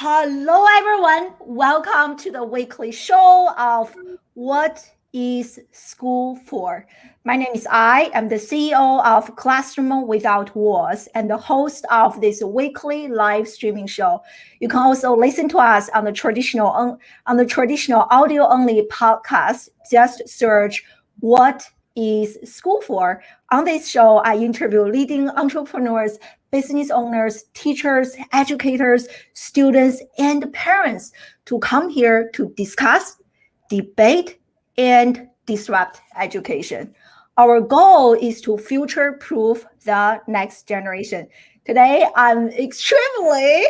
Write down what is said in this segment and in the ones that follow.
Hello, everyone. Welcome to the weekly show of What is School For? My name is I am the CEO of Classroom Without Walls and the host of this weekly live streaming show. You can also listen to us on the traditional audio only podcast. Just search What is School For? On this show, I interview leading entrepreneurs, business owners, teachers, educators, students, and parents to come here to discuss, debate, and disrupt education. Our goal is to future-proof the next generation. Today, I'm extremely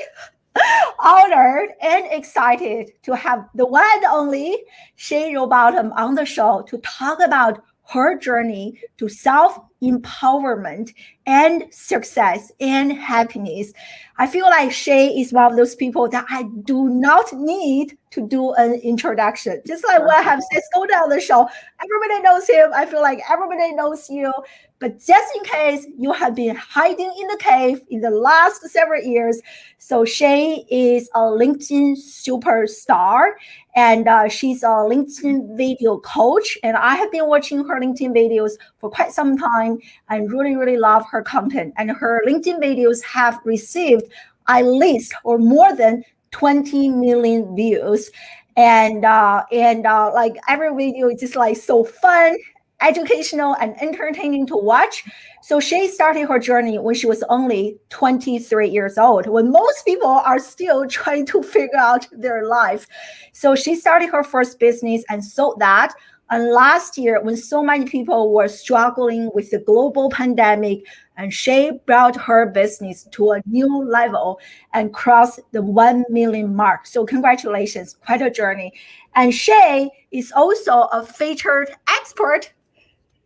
honored and excited to have the one and only Shay Rowbottom on the show to talk about her journey to self-empowerment and success and happiness. I feel like Shay is one of those people that I do not need to do an introduction. Just like when I have Cisco on the show, everybody knows him. I feel like everybody knows you. But just in case you have been hiding in the cave in the last several years, so Shay is a LinkedIn superstar, and she's a LinkedIn video coach. And I have been watching her LinkedIn videos for quite some time and really, really love her content. And her LinkedIn videos have received at least or more than 20 million views. And like every video is just like so fun, educational, and entertaining to watch. So Shay started her journey when she was only 23 years old, when most people are still trying to figure out their life. So she started her first business and sold that. And last year, when so many people were struggling with the global pandemic, and Shay brought her business to a new level and crossed the 1 million mark. So congratulations, quite a journey. And Shay is also a featured expert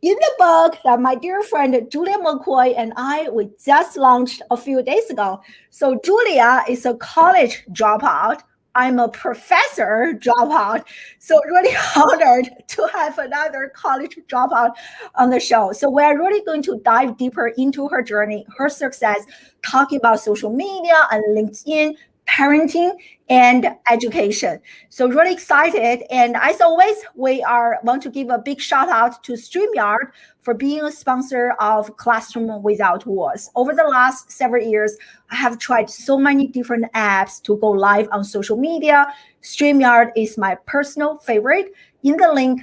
in the book that my dear friend Julia McCoy and we just launched a few days ago. So Julia is a college dropout. I'm a professor dropout. So really honored to have another college dropout on the show. So we're really going to dive deeper into her journey, her success, talking about social media and LinkedIn, parenting, and education. So really excited. And as always, we want to give a big shout out to StreamYard for being a sponsor of Classroom Without Walls. Over the last several years, I have tried so many different apps to go live on social media. StreamYard is my personal favorite. In the link,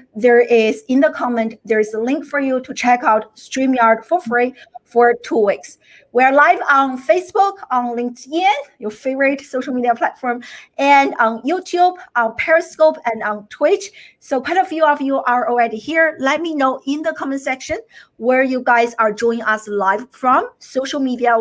in the comment, there is a link for you to check out StreamYard for free for 2 weeks. We're live on Facebook, on LinkedIn, your favorite social media platform, and on YouTube, on Periscope, and on Twitch. So quite a few of you are already here. Let me know in the comment section where you guys are joining us live from, social media,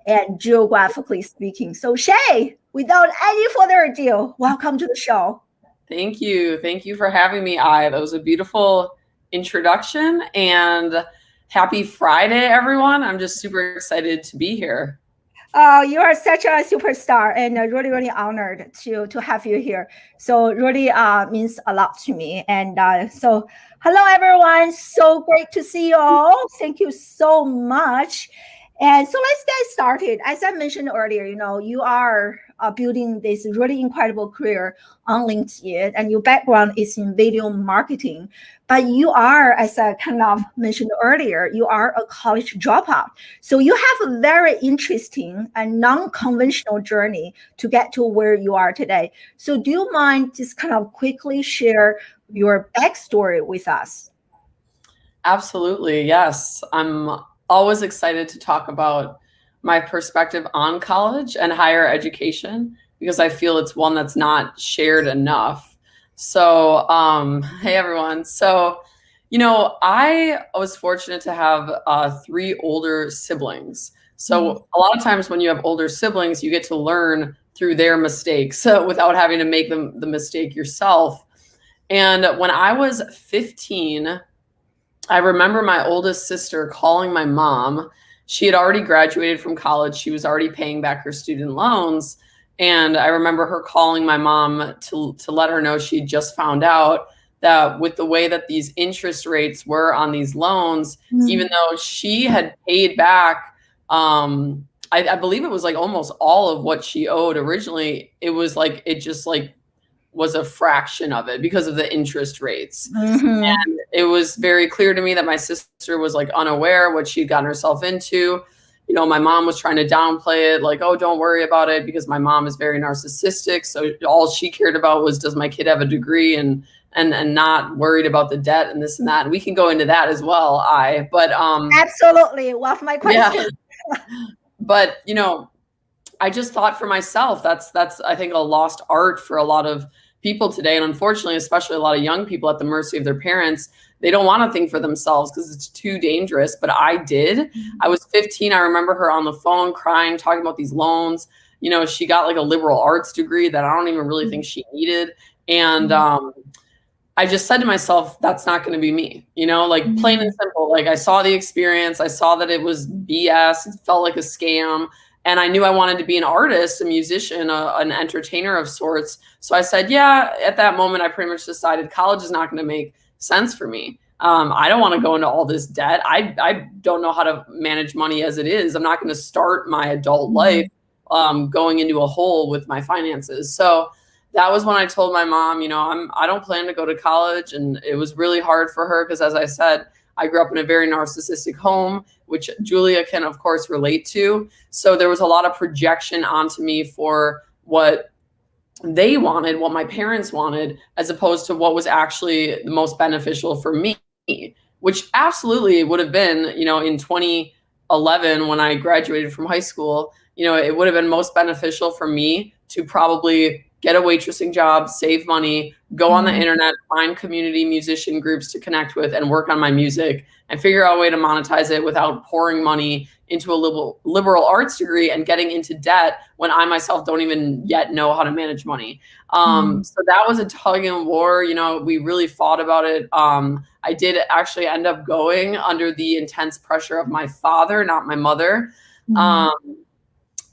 and geographically speaking. So Shay, without any further ado, welcome to the show. Thank you. Thank you for having me, That was a beautiful introduction, and happy Friday, everyone. I'm just super excited to be here. You are such a superstar, and really, really honored to have you here. So really means a lot to me. And so hello, everyone. So great to see you all. Thank you so much. And so let's get started. As I mentioned earlier, you are building this really incredible career on LinkedIn, and your background is in video marketing. But you are, as I kind of mentioned earlier, you are a college dropout. So you have a very interesting and non-conventional journey to get to where you are today. So do you mind just kind of quickly share your backstory with us? Absolutely, yes. I'm always excited to talk about my perspective on college and higher education, because I feel it's one that's not shared enough. So, hey everyone. So, I was fortunate to have 3 older siblings. So a lot of times when you have older siblings, you get to learn through their mistakes without having to make the mistake yourself. And when I was 15, I remember my oldest sister calling my mom. She had already graduated from college. She was already paying back her student loans. And I remember her calling my mom to let her know she just found out that with the way that these interest rates were on these loans, even though she had paid back I believe it was like almost all of what she owed originally. It was like, it just like was a fraction of it because of the interest rates. And it was very clear to me that my sister was like unaware what she'd gotten herself into. You know, my mom was trying to downplay it, like, oh, don't worry about it, because my mom is very narcissistic. So all she cared about was, does my kid have a degree, and not worried about the debt and this and that. And we can go into that as well. Absolutely. One of my questions. Yeah. But, you know, I just thought for myself, that's I think a lost art for a lot of people today. And unfortunately, especially a lot of young people at the mercy of their parents, they don't want to think for themselves because it's too dangerous. But I did. I was 15. I remember her on the phone crying, talking about these loans. You know, she got like a liberal arts degree that I don't even really think she needed. And I just said to myself, that's not going to be me, you know, like plain and simple. Like I saw the experience. I saw that it was BS. It felt like a scam. And I knew I wanted to be an artist, a musician, an entertainer of sorts. So I said, yeah, at that moment, I pretty much decided college is not going to make sense for me. I don't want to go into all this debt. I don't know how to manage money as it is. I'm not going to start my adult life going into a hole with my finances. So that was when I told my mom, you know, I don't plan to go to college. And it was really hard for her because, as I said, I grew up in a very narcissistic home, which Julia can, of course, relate to. So there was a lot of projection onto me for what they wanted, what my parents wanted, as opposed to what was actually the most beneficial for me, which absolutely would have been, you know, in 2011 when I graduated from high school, you know, it would have been most beneficial for me to probably get a waitressing job, save money, go on the internet, find community musician groups to connect with and work on my music and figure out a way to monetize it without pouring money into a liberal arts degree and getting into debt when I myself don't even yet know how to manage money. So that was a tug and war. You know, we really fought about it. I did actually end up going under the intense pressure of my father, not my mother.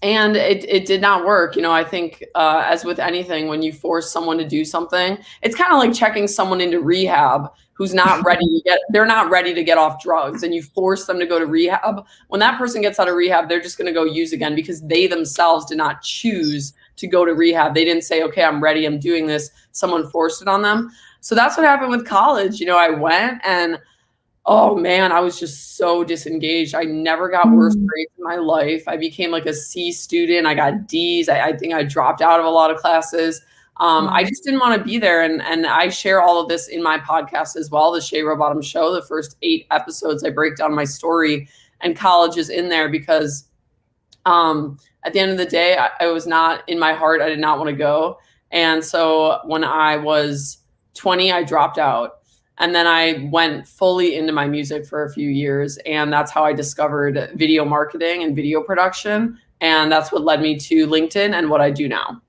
And it did not work. You know, I think as with anything, when you force someone to do something, it's kind of like checking someone into rehab who's not ready to they're not ready to get off drugs, and you force them to go to rehab. When that person gets out of rehab, they're just going to go use again because they themselves did not choose to go to rehab. They didn't say, okay, I'm ready, I'm doing this. Someone forced it on them. So that's what happened with college. You know, I went and oh man, I was just so disengaged. I never got worse grades in my life. I became like a C student. I got D's. I think I dropped out of a lot of classes. I just didn't want to be there. And I share all of this in my podcast as well, the Shay Rowbottom Show. The first 8 episodes, I break down my story, and college is in there because at the end of the day, I was not in my heart. I did not want to go. And so when I was 20, I dropped out. And then I went fully into my music for a few years. And that's how I discovered video marketing and video production. And that's what led me to LinkedIn and what I do now.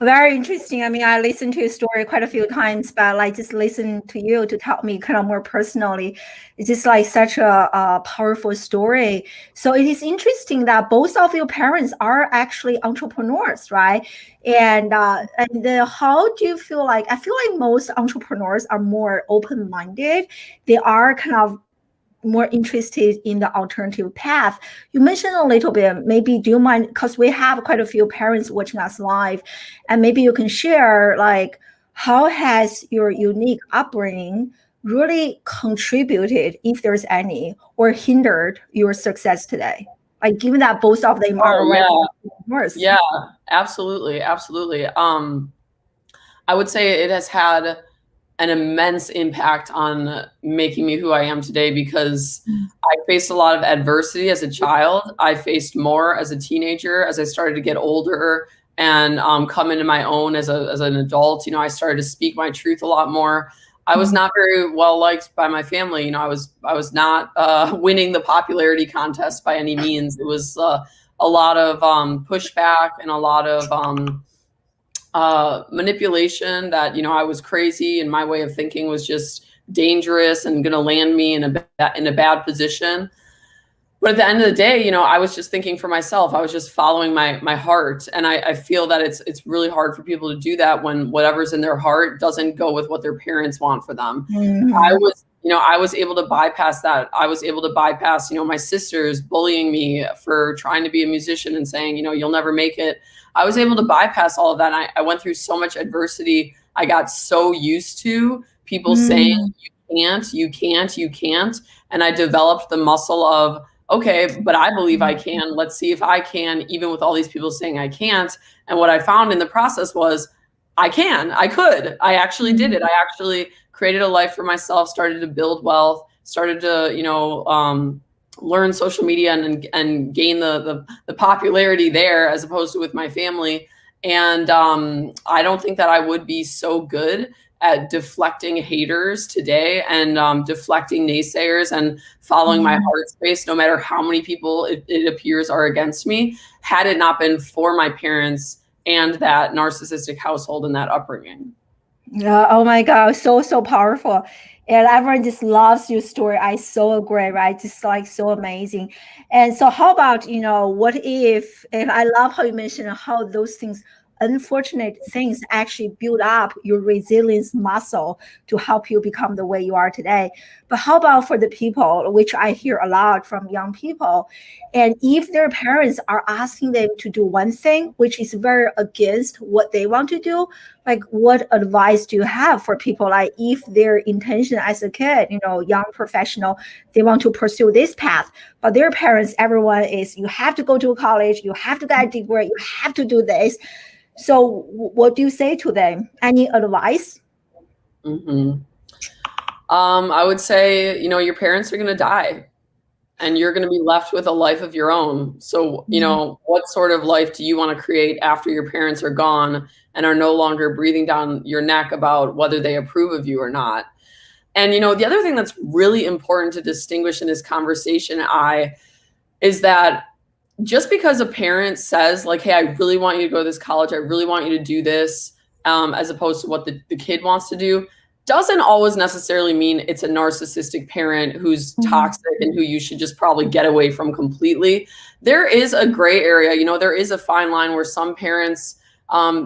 Very interesting. I mean, I listened to your story quite a few times, but like just listen to you to tell me kind of more personally. It's just like such a powerful story. So it is interesting that both of your parents are actually entrepreneurs, right? And how do you feel like, I feel like most entrepreneurs are more open-minded. They are kind of more interested in the alternative path. You mentioned a little bit, maybe do you mind, because we have quite a few parents watching us live, and maybe you can share like how has your unique upbringing really contributed, if there's any, or hindered your success today? Like given that both of them are entrepreneurs. Yeah, absolutely. Absolutely. I would say it has had an immense impact on making me who I am today because I faced a lot of adversity as a child. I faced more as a teenager. As I started to get older and come into my own as an adult, you know, I started to speak my truth a lot more. I was not very well liked by my family. You know, I was not winning the popularity contest by any means. It was a lot of pushback and a lot of manipulation that, you know, I was crazy and my way of thinking was just dangerous and going to land me in a bad position. But at the end of the day, you know, I was just thinking for myself. I was just following my heart. And I feel that it's really hard for people to do that when whatever's in their heart doesn't go with what their parents want for them. I was I was able to bypass that. I was able to bypass, my sisters bullying me for trying to be a musician and saying, you'll never make it. I was able to bypass all of that. And I went through so much adversity. I got so used to people saying, you can't. And I developed the muscle of, okay, but I believe I can. Let's see if I can, even with all these people saying I can't. And what I found in the process was I could. I actually did it. I actually created a life for myself, started to build wealth, started to, learn social media and gain the popularity there as opposed to with my family. And I don't think that I would be so good at deflecting haters today and deflecting naysayers and following my heart space, no matter how many people it appears are against me, had it not been for my parents and that narcissistic household and that upbringing. Yeah. Oh my God. So powerful. And everyone just loves your story. I so agree, right? Just like so amazing. And so how about, what if I love how you mentioned how those things, unfortunate things actually build up your resilience muscle to help you become the way you are today. But how about for the people, which I hear a lot from young people, and if their parents are asking them to do one thing, which is very against what they want to do, like what advice do you have for people? Like if their intention as a kid, young professional, they want to pursue this path, but their parents, everyone is, you have to go to college, you have to get a degree, you have to do this. So what do you say to them? Any advice? I would say, your parents are going to die and you're going to be left with a life of your own. So, what sort of life do you want to create after your parents are gone and are no longer breathing down your neck about whether they approve of you or not? And, the other thing that's really important to distinguish in this conversation, is that just because a parent says like, hey, I really want you to go to this college, I really want you to do this, as opposed to what the kid wants to do, doesn't always necessarily mean it's a narcissistic parent who's toxic and who you should just probably get away from completely. There is a gray area, there is a fine line where some parents,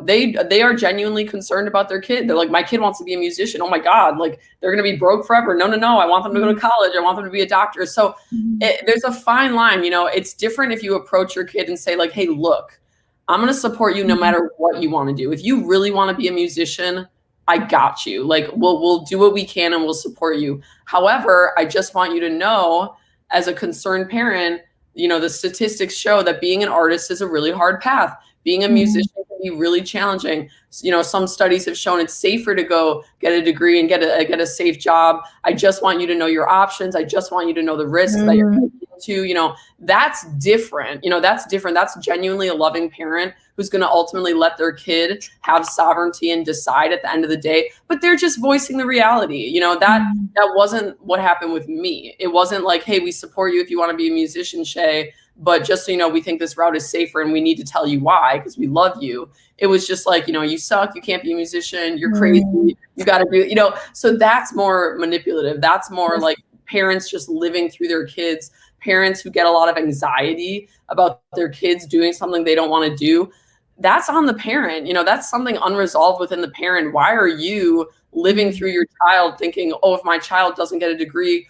they are genuinely concerned about their kid. They're like, my kid wants to be a musician. Oh my God, like they're going to be broke forever. No. I want them to go to college. I want them to be a doctor. So there's a fine line, it's different if you approach your kid and say like, hey, look, I'm going to support you no matter what you want to do. If you really want to be a musician, I got you. Like we'll do what we can and we'll support you. However, I just want you to know as a concerned parent, the statistics show that being an artist is a really hard path. Being a musician can be really challenging. Some studies have shown it's safer to go get a degree and get a safe job. I just want you to know your options. I just want you to know the risks that you're into. That's different. That's different. That's genuinely a loving parent who's going to ultimately let their kid have sovereignty and decide at the end of the day. But they're just voicing the reality. That wasn't what happened with me. It wasn't like, hey, we support you if you want to be a musician, Shay, but just so you know, we think this route is safer and we need to tell you why because we love you. It was just like, you suck, you can't be a musician, you're crazy, you got to do, so that's more manipulative. That's more like parents just living through their kids, parents who get a lot of anxiety about their kids doing something they don't want to do. That's on the parent. That's something unresolved within the parent. Why are you living through your child thinking, oh, if my child doesn't get a degree,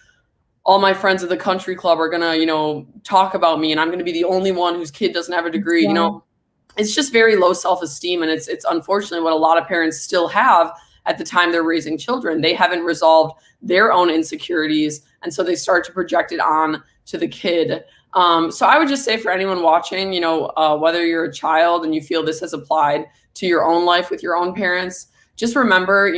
all my friends at the country club are going to, talk about me and I'm going to be the only one whose kid doesn't have a degree. It's just very low self-esteem. And it's unfortunately what a lot of parents still have at the time they're raising children. They haven't resolved their own insecurities. And so they start to project it on to the kid. So I would just say for anyone watching, whether you're a child and you feel this has applied to your own life with your own parents, just remember,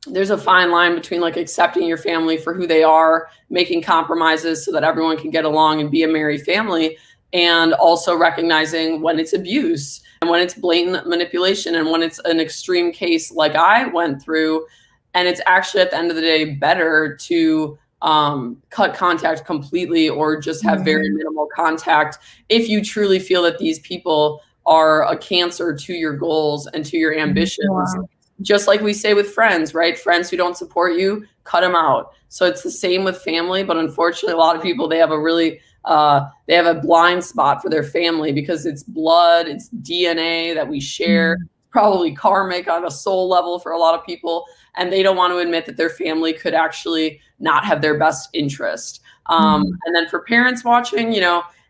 there's a fine line between like accepting your family for who they are, making compromises so that everyone can get along and be a merry family, and also recognizing when it's abuse and when it's blatant manipulation and when it's an extreme case like I went through. And it's actually at the end of the day better to cut contact completely or just have very minimal contact if you truly feel that these people are a cancer to your goals and to your ambitions. Wow. Just like we say with friends, right? Friends who don't support you, cut them out. So it's the same with family, but unfortunately, a lot of people, they have a really, they have a blind spot for their family because it's blood, it's DNA that we share, probably karmic on a soul level for a lot of people, and they don't want to admit that their family could actually not have their best interest. And then for parents watching,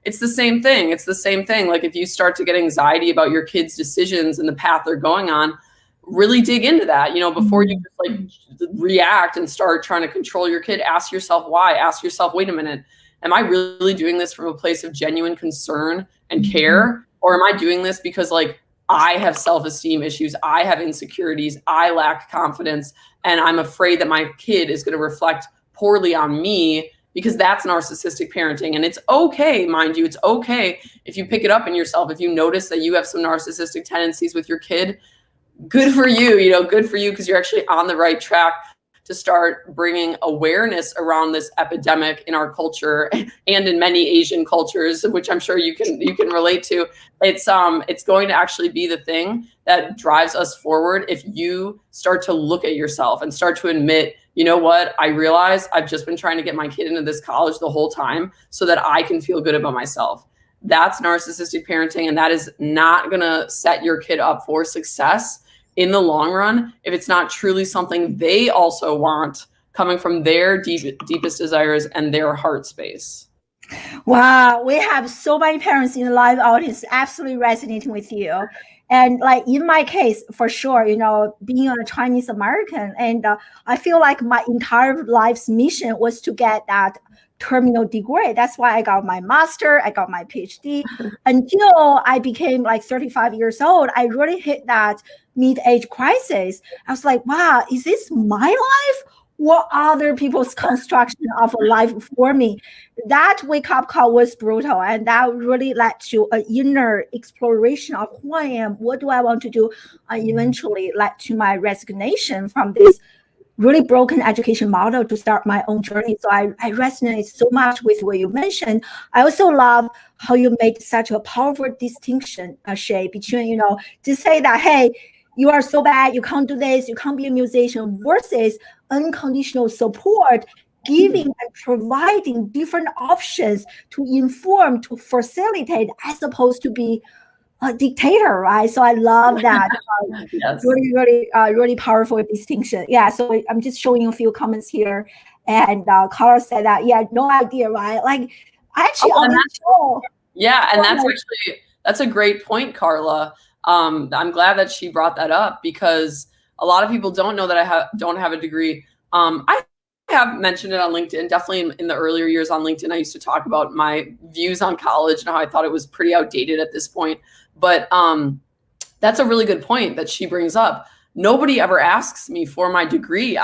it's the same thing. It's the same thing. Like if you start to get anxiety about your kids' decisions and the path they're going on, really dig into that, before you just like react and start trying to control your kid. Ask yourself why. Ask yourself, wait a minute, am I really doing this from a place of genuine concern and care? Or am I doing this because like I have self-esteem issues, I have insecurities, I lack confidence, and I'm afraid that my kid is going to reflect poorly on me? Because that's narcissistic parenting. And it's okay, mind you, it's okay if you pick it up in yourself. If you notice that you have some narcissistic tendencies with your kid, good for you, good for you, because you're actually on the right track to start bringing awareness around this epidemic in our culture and in many Asian cultures, which I'm sure you can relate to. It's going to actually be the thing that drives us forward if you start to look at yourself and start to admit, you know what, I realize I've just been trying to get my kid into this college the whole time so that I can feel good about myself. That's narcissistic parenting, and that is not going to set your kid up for success in the long run if it's not truly something they also want coming from their deepest desires and their heart space. Wow, we have so many parents in the live audience absolutely resonating with you. And like in my case, for sure, being a Chinese American, and I feel like my entire life's mission was to get that terminal degree. That's why I got my master, I got my PhD. Until I became like 35 years old, I really hit that mid-age crisis. I was like, wow, is this my life? What other people's construction of a life for me? That wake-up call was brutal, and that really led to an inner exploration of who I am, what do I want to do, and eventually led to my resignation from this really broken education model to start my own journey. So I resonate so much with what you mentioned. I also love how you made such a powerful distinction, Shay, between, to say that, hey, you are so bad, you can't do this, you can't be a musician, versus unconditional support, giving and providing different options to inform, to facilitate, as opposed to be a dictator, right? So I love that. Yes. Really powerful distinction. Yeah, so I'm just showing you a few comments here. And Carla said that, yeah, no idea, right? Like, actually, on this show. Yeah, and that's a great point, Carla. I'm glad that she brought that up, because a lot of people don't know that I don't have a degree. I have mentioned it on LinkedIn, definitely in the earlier years on LinkedIn. I used to talk about my views on college and how I thought it was pretty outdated at this point. But that's a really good point that she brings up. Nobody ever asks me for my degree.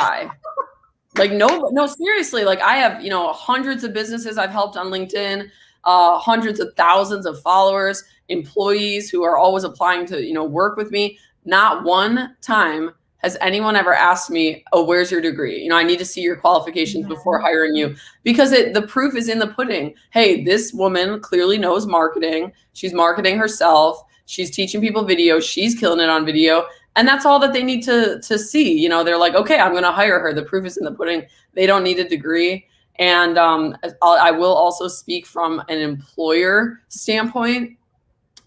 No, seriously, like I have, hundreds of businesses I've helped on LinkedIn, hundreds of thousands of followers, employees who are always applying to, work with me. Not one time has anyone ever asked me, oh, where's your degree? I need to see your qualifications before hiring you, because the proof is in the pudding. Hey, this woman clearly knows marketing. She's marketing herself. She's teaching people video. She's killing it on video. And that's all that they need to see. They're like, okay, I'm going to hire her. The proof is in the pudding. They don't need a degree. And I will also speak from an employer standpoint.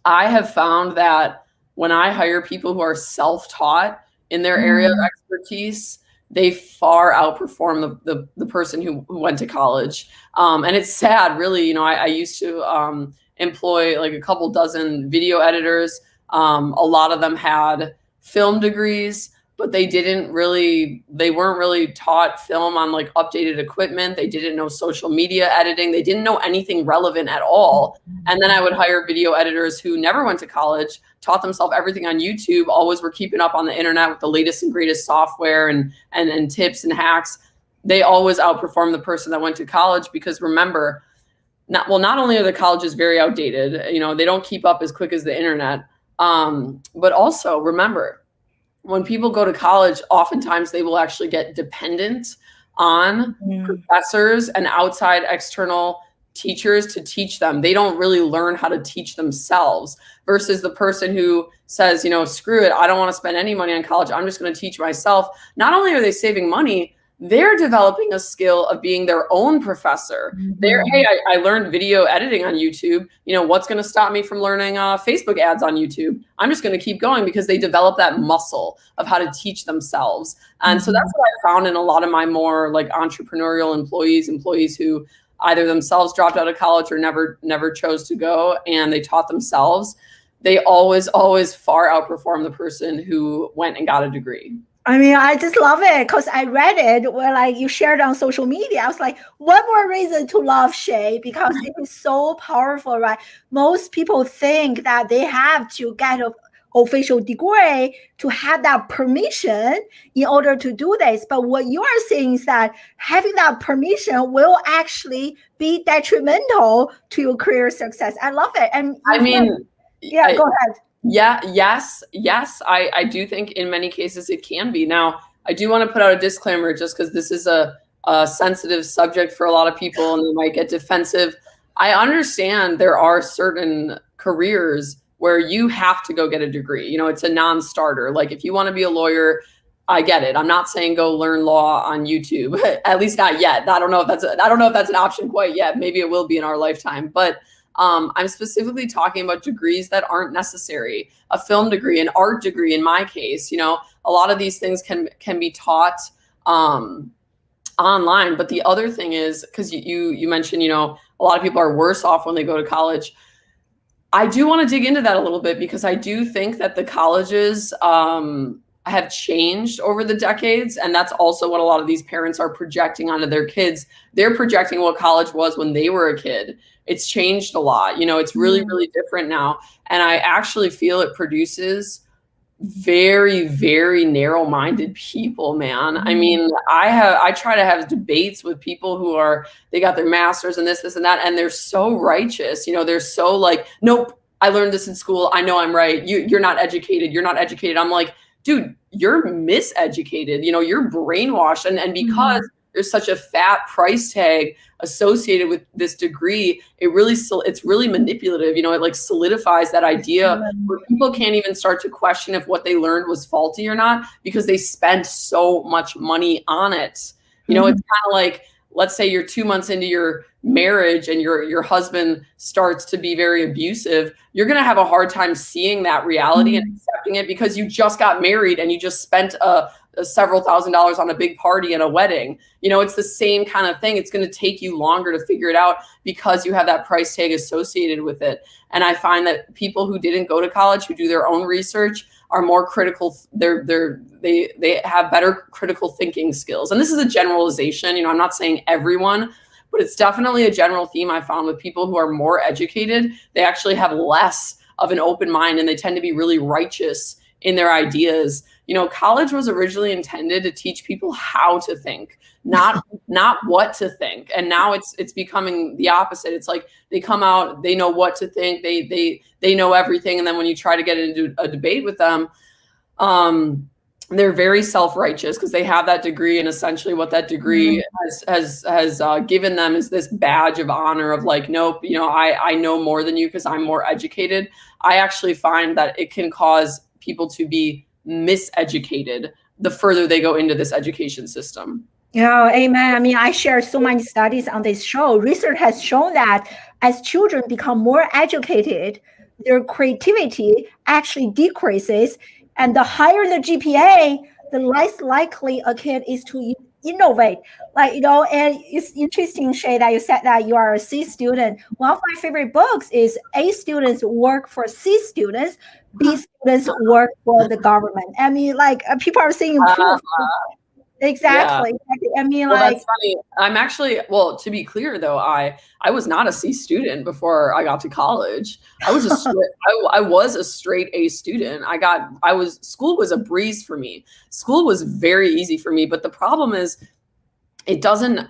I have found that when I hire people who are self-taught in their area of expertise, they far outperform the person who went to college. And it's sad, really. I used to employ like a couple dozen video editors. A lot of them had film degrees, but they weren't really taught film on like updated equipment. They didn't know social media editing. They didn't know anything relevant at all. And then I would hire video editors who never went to college, taught themselves everything on YouTube, always were keeping up on the internet with the latest and greatest software and tips and hacks. They always outperform the person that went to college, because remember, not only are the colleges very outdated, they don't keep up as quick as the internet, but also remember, when people go to college, oftentimes they will actually get dependent on professors and outside external teachers to teach them. They don't really learn how to teach themselves, versus the person who says, screw it, I don't want to spend any money on college. I'm just going to teach myself. Not only are they saving money, they're developing a skill of being their own professor. Hey, I learned video editing on YouTube. What's going to stop me from learning Facebook ads on YouTube? I'm just going to keep going, because they develop that muscle of how to teach themselves. And so that's what I found in a lot of my more like entrepreneurial employees who either themselves dropped out of college or never chose to go, and they taught themselves. They always far outperform the person who went and got a degree. I mean, I just love it because I read it where like you shared on social media. I was like, one more reason to love Shay, because it is so powerful, right? Most people think that they have to get an official degree to have that permission in order to do this. But what you are saying is that having that permission will actually be detrimental to your career success. I love it. And I mean, go ahead. Yes. I do think in many cases it can be. Now, I do want to put out a disclaimer, just because this is a sensitive subject for a lot of people and they might get defensive. I understand there are certain careers where you have to go get a degree. It's a non-starter. Like if you want to be a lawyer, I get it. I'm not saying go learn law on YouTube, at least not yet. I don't know if that's an option quite yet. Maybe it will be in our lifetime, but I'm specifically talking about degrees that aren't necessary. A film degree, an art degree in my case. A lot of these things can be taught online. But the other thing is, because you mentioned, a lot of people are worse off when they go to college. I do want to dig into that a little bit, because I do think that the colleges have changed over the decades. And that's also what a lot of these parents are projecting onto their kids. They're projecting what college was when they were a kid. It's changed a lot. It's really, really different now. And I actually feel it produces very, very narrow-minded people, man. I mean, I try to have debates with people who they got their masters and this and that, and they're so righteous. They're so like, nope, I learned this in school. I know I'm right. You're not educated. You're not educated. I'm like, dude, you're miseducated. You're brainwashed. And because there's such a fat price tag associated with this degree, it's really manipulative. It like solidifies that idea where people can't even start to question if what they learned was faulty or not, because they spend so much money on it. It's kind of like, let's say you're 2 months into your marriage and your husband starts to be very abusive. You're going to have a hard time seeing that reality and accepting it, because you just got married and you just spent several $1,000s on a big party and a wedding. It's the same kind of thing. It's going to take you longer to figure it out because you have that price tag associated with it. And I find that people who didn't go to college, who do their own research, are more critical. They have better critical thinking skills. And this is a generalization. I'm not saying everyone, but it's definitely a general theme I found with people who are more educated. They actually have less of an open mind, and they tend to be really righteous in their ideas. College was originally intended to teach people how to think, not what to think. And now it's becoming the opposite. It's like they come out, they know what to think, they know everything. And then when you try to get into a debate with them, they're very self-righteous because they have that degree, and essentially what that degree has given them is this badge of honor of like, nope, I know more than you because I'm more educated. I actually find that it can cause people to be miseducated the further they go into this education system. Yeah, amen. I mean, I share so many studies on this show. Research has shown that as children become more educated, their creativity actually decreases. And the higher the GPA, the less likely a kid is to innovate. And it's interesting, Shay, that you said that you are a C student. One of my favorite books is A students work for C students, B students work for the government. I mean, people are seeing proof. Exactly. Yeah. I mean, that's funny. I'm actually, to be clear though, I was not a C student before I got to college. I was a straight A student. School was a breeze for me. School was very easy for me, but the problem is it doesn't,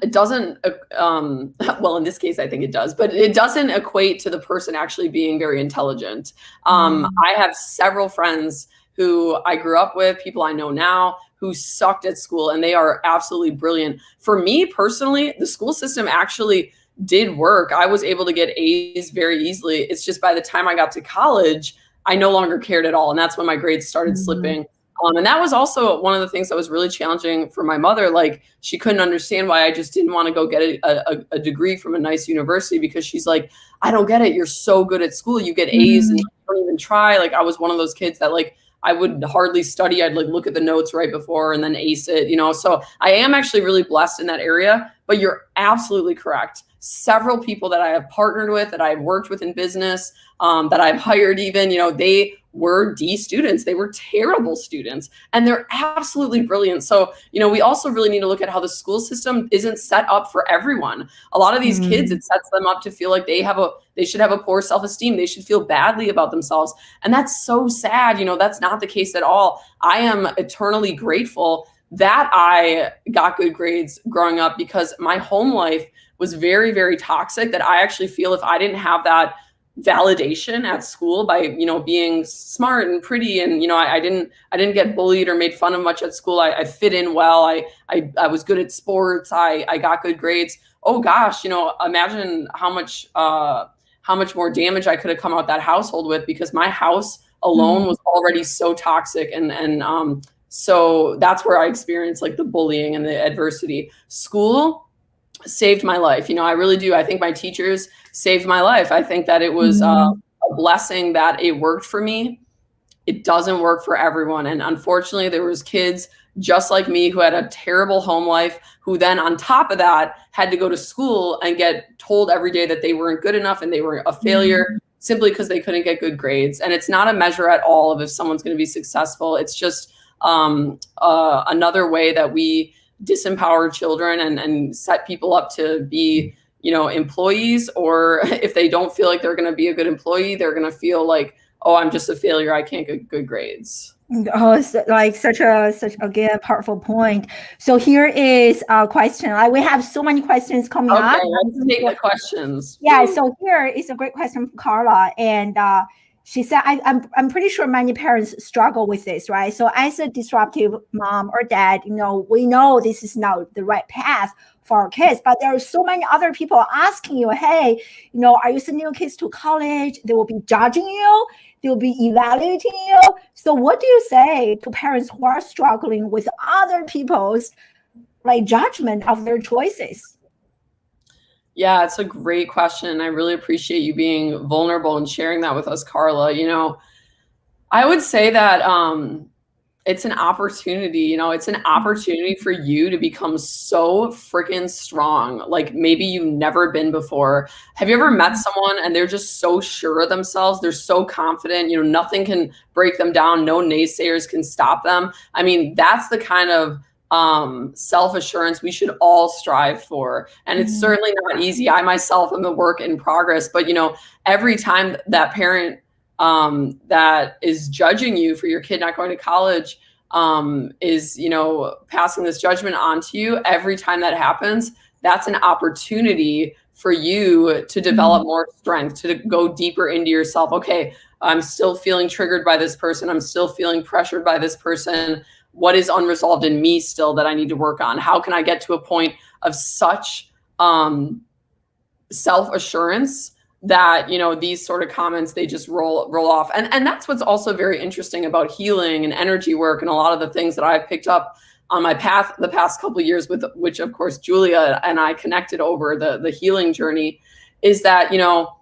well, in this case, I think it does, but it doesn't equate to the person actually being very intelligent. I have several friends who I grew up with, people I know now, who sucked at school, and they are absolutely brilliant. For me personally, the school system actually did work. I was able to get A's very easily. It's just by the time I got to college, I no longer cared at all. And that's when my grades started slipping. And that was also one of the things that was really challenging for my mother. Like, she couldn't understand why I just didn't want to go get a degree from a nice university, because she's like, I don't get it. You're so good at school. You get A's and you don't even try. Like, I was one of those kids that, like, I would hardly study. I'd like look at the notes right before and then ace it, you know? So I am actually really blessed in that area, but you're absolutely correct. Several people that I have partnered with, that I've worked with in business, that I've hired even, you know, they were D students. They were terrible students, and they're absolutely brilliant. So, you know, we also really need to look at how the school system isn't set up for everyone. A lot of these kids, it sets them up to feel like they should have a poor self-esteem. They should feel badly about themselves. And that's so sad. You know, that's not the case at all. I am eternally grateful that I got good grades growing up, because my home life was very, very toxic, that I actually feel if I didn't have that validation at school by, you know, being smart and pretty, and, you know, I didn't get bullied or made fun of much at school. I fit in well. I was good at sports. I got good grades. Oh gosh, you know, imagine how much more damage I could have come out that household with, because my house alone was already so toxic. And so that's where I experienced like the bullying and the adversity. School saved my life. You know, I really do. I think my teachers saved my life. I think that it was a blessing that it worked for me. It doesn't work for everyone. And unfortunately, there was kids just like me who had a terrible home life, who then on top of that had to go to school and get told every day that they weren't good enough and they were a failure simply because they couldn't get good grades. And it's not a measure at all of if someone's going to be successful. It's just another way that we disempower children and set people up to be, you know, employees, or if they don't feel like they're going to be a good employee, they're going to feel like, oh, I'm just a failure. I can't get good grades. Oh, it's like such again powerful point. So here is a question. Like, we have so many questions coming up. Okay, let's take the questions. Yeah. So here is a great question from Carla, and she said, I'm pretty sure many parents struggle with this, right? So as a disruptive mom or dad, you know, we know this is not the right path for our kids, but there are so many other people asking you, hey, you know, are you sending your kids to college? They will be judging you. They will be evaluating you. So what do you say to parents who are struggling with other people's like judgment of their choices? Yeah, it's a great question. I really appreciate you being vulnerable and sharing that with us, Carla. You know, I would say that it's an opportunity, you know, it's an opportunity for you to become so freaking strong, like maybe you've never been before. Have you ever met someone and they're just so sure of themselves? They're so confident, you know, nothing can break them down. No naysayers can stop them. I mean, that's the kind of self-assurance we should all strive for. And it's certainly not easy. I myself am a work in progress, but you know, every time that parent that is judging you for your kid not going to college is, you know, passing this judgment onto you, every time that happens, that's an opportunity for you to develop more strength, to go deeper into yourself. Okay, I'm still feeling triggered by this person. I'm still feeling pressured by this person. What is unresolved in me still that I need to work on? How can I get to a point of such self-assurance that, you know, these sort of comments, they just roll off. And that's what's also very interesting about healing and energy work, and a lot of the things that I've picked up on my path the past couple of years, with which of course Julia and I connected over the healing journey, is that, you know,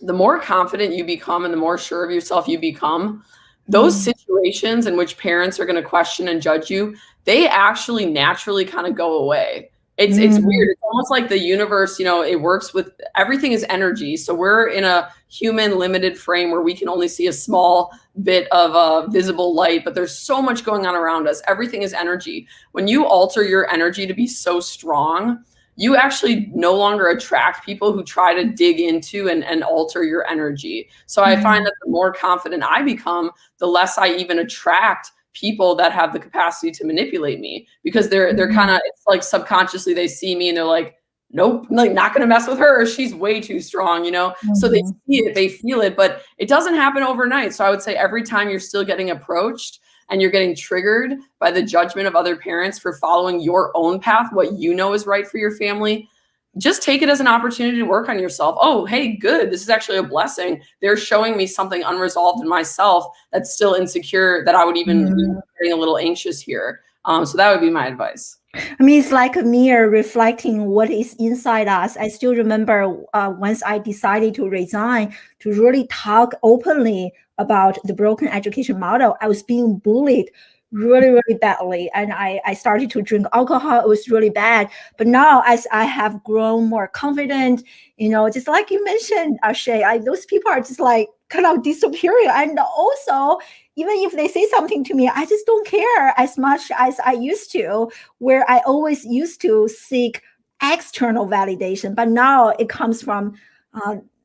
the more confident you become and the more sure of yourself you become, those situations in which parents are going to question and judge you, they actually naturally kind of go away. It's weird. It's almost like the universe, you know, it works with everything is energy. So we're in a human limited frame where we can only see a small bit of visible light, but there's so much going on around us. Everything is energy. When you alter your energy to be so strong, you actually no longer attract people who try to dig into and alter your energy. So I find that the more confident I become, the less I even attract people that have the capacity to manipulate me, because they're kind of, it's like subconsciously they see me and they're like, nope, like not going to mess with her. She's way too strong, you know? So they see it, they feel it, but it doesn't happen overnight. So I would say every time you're still getting approached and you're getting triggered by the judgment of other parents for following your own path, what you know is right for your family, just take it as an opportunity to work on yourself. Oh, hey, good. This is actually a blessing. They're showing me something unresolved in myself that's still insecure, that I would even be getting a little anxious here. So that would be my advice. I mean, it's like a mirror reflecting what is inside us. I still remember once I decided to resign to really talk openly about the broken education model, I was being bullied really, really badly. And I started to drink alcohol. It was really bad. But now as I have grown more confident, just like you mentioned, Shay, those people are just like kind of disappearing. And also, even if they say something to me, I just don't care as much as I used to, where I always used to seek external validation. But now it comes from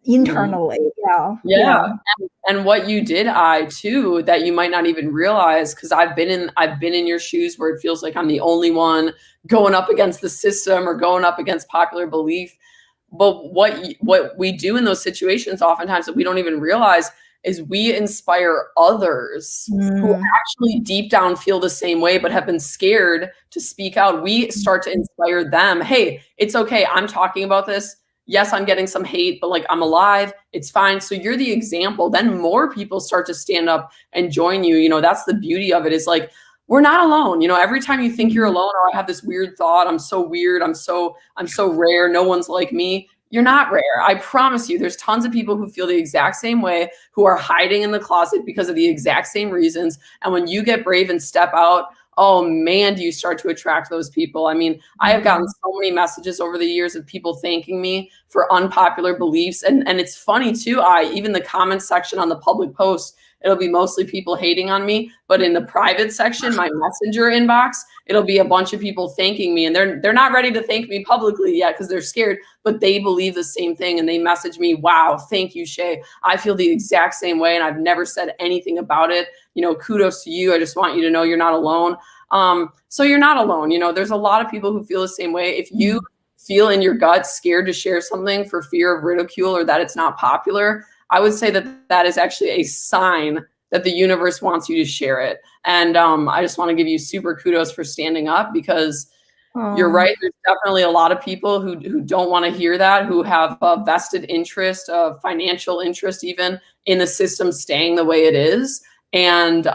internally. Yeah. And what you did, too, that you might not even realize, because I've been in your shoes where it feels like I'm the only one going up against the system or going up against popular belief. But what we do in those situations oftentimes that we don't even realize is we inspire others who actually deep down feel the same way, but have been scared to speak out. We start to inspire them. Hey, it's okay. I'm talking about this. Yes, I'm getting some hate, but like, I'm alive. It's fine. So you're the example. Then more people start to stand up and join you. That's the beauty of it, is like, we're not alone. Every time you think you're alone, or I have this weird thought, I'm so weird, I'm so rare, no one's like me. You're not rare. I promise you, there's tons of people who feel the exact same way, who are hiding in the closet because of the exact same reasons. And when you get brave and step out, oh man, do you start to attract those people. I mean, I have gotten so many messages over the years of people thanking me for unpopular beliefs. And it's funny too, even the comment section on the public post, it'll be mostly people hating on me, but in the private section, my messenger inbox, it'll be a bunch of people thanking me, and they're not ready to thank me publicly yet because they're scared, but they believe the same thing, and they message me, wow, thank you, Shay. I feel the exact same way, and I've never said anything about it. Kudos to you. I just want you to know you're not alone. So you're not alone. There's a lot of people who feel the same way. If you feel in your gut scared to share something for fear of ridicule or that it's not popular, I would say that is actually a sign that the universe wants you to share it. And I just want to give you super kudos for standing up, because you're right. There's definitely a lot of people who don't want to hear that, who have a vested interest, a financial interest even, in the system staying the way it is. And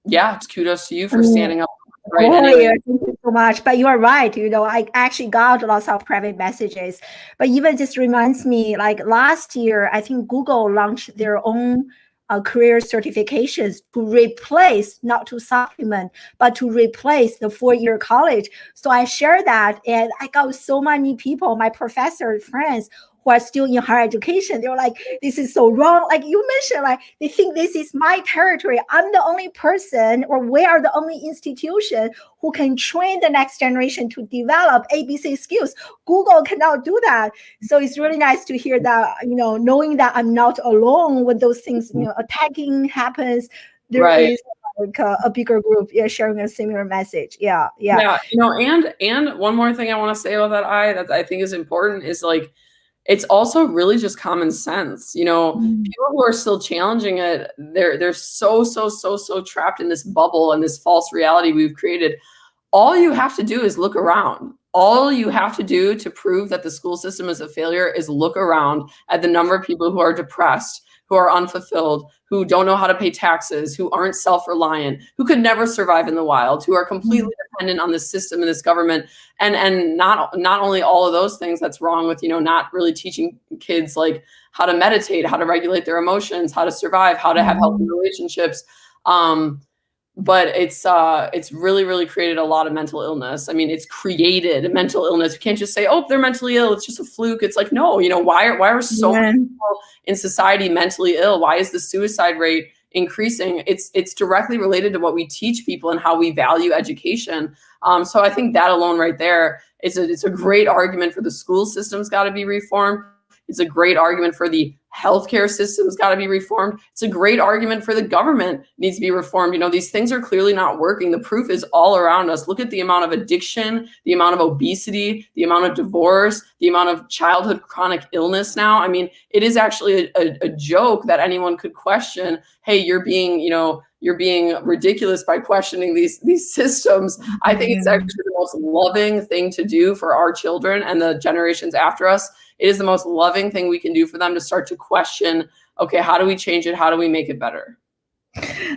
it's kudos to you for standing up. Right. Anyway. Thank you so much. But you are right. I actually got lots of private messages. But even just reminds me, like last year, I think Google launched their own career certifications to replace, not to supplement, but to replace the 4-year college. So I share that, and I got so many people, my professor friends, who are still in higher education. They were like, this is so wrong. Like you mentioned, like they think this is my territory. I'm the only person, or we are the only institution who can train the next generation to develop ABC skills. Google cannot do that. So it's really nice to hear that, knowing that I'm not alone when those things, attacking happens. There is like a bigger group sharing a similar message. Yeah. And one more thing I want to say about that I think is important is like, it's also really just common sense. People who are still challenging it, they're so trapped in this bubble and this false reality we've created. All you have to do is look around. All you have to do to prove that the school system is a failure is look around at the number of people who are depressed, who are unfulfilled, who don't know how to pay taxes, who aren't self-reliant, who could never survive in the wild, who are completely dependent on this system and this government. And not only all of those things that's wrong with, not really teaching kids like how to meditate, how to regulate their emotions, how to survive, how to have healthy relationships. But it's really, really created a lot of mental illness. I mean, it's created mental illness. You can't just say, oh, they're mentally ill, it's just a fluke. It's like, no, why are so many people in society mentally ill? Why is the suicide rate increasing? It's directly related to what we teach people and how we value education. So I think that alone right there, it's a great argument for the school system's got to be reformed. It's a great argument for the healthcare system's got to be reformed. It's a great argument for the government needs to be reformed. These things are clearly not working. The proof is all around us. Look at the amount of addiction, the amount of obesity, the amount of divorce, the amount of childhood chronic illness now. I mean, it is actually a joke that anyone could question, hey, you're being, you're being ridiculous by questioning these systems. I think it's actually the most loving thing to do for our children and the generations after us. It is the most loving thing we can do for them to start to question, okay, how do we change it? How do we make it better?